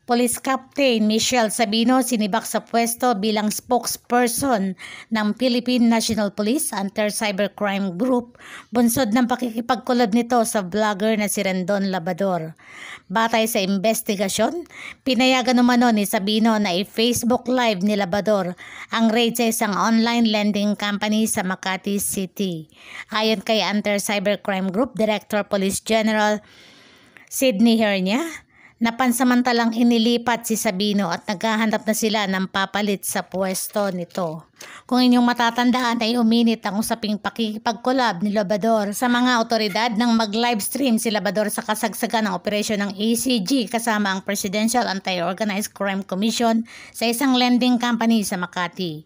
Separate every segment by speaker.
Speaker 1: Police Captain Michelle Sabino sinibak sa pwesto bilang spokesperson ng Philippine National Police Anti-Cybercrime Group bunsod ng pakikipagkulob nito sa vlogger na si Rendon Labrador. Batay sa investigasyon, pinayagan umano ni Sabino na i-Facebook Live ni Labrador ang raid sa isang online lending company sa Makati City. Ayon kay Anti-Cybercrime Group Director Police General Sydney Hernia, napansamantalang inilipat si Sabino at naghahanap na sila ng papalit sa pwesto nito. Kung inyong matatandaan ay uminit ang usaping pakikipagkolab ni Labrador sa mga otoridad nang mag-livestream si Labrador sa kasagsagan ng operasyon ng ACG kasama ang Presidential Anti-Organized Crime Commission sa isang lending company sa Makati.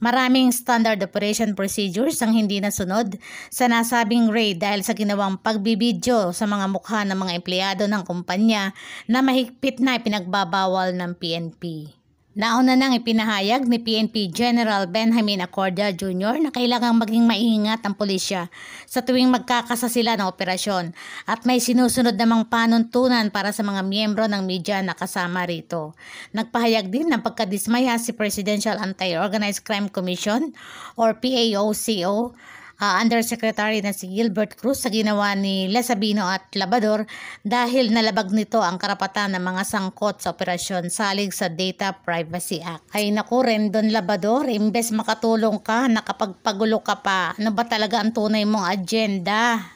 Speaker 1: Maraming standard operation procedures ang hindi nasunod sa nasabing raid dahil sa ginawang pagbibidyo sa mga mukha ng mga empleyado ng kumpanya na mahigpit na ipinagbabawal ng PNP. Nauna nang ipinahayag ni PNP General Benjamin Acorda Jr. na kailangang maging maingat ang pulisya sa tuwing magkakasa sila ng operasyon at may sinusunod namang panuntunan para sa mga miyembro ng media na kasama rito. Nagpahayag din ng pagkadismaya si Presidential Anti-Organized Crime Commission or PAOCO Undersecretary na si Gilbert Cruz sa ginawa ni Sabino at Labrador dahil nalabag nito ang karapatan ng mga sangkot sa operasyon salig sa Data Privacy Act. Ay naku, Rendon Labrador, imbes makatulong ka, nakapagpagulo ka pa. Ano ba talaga ang tunay mong agenda?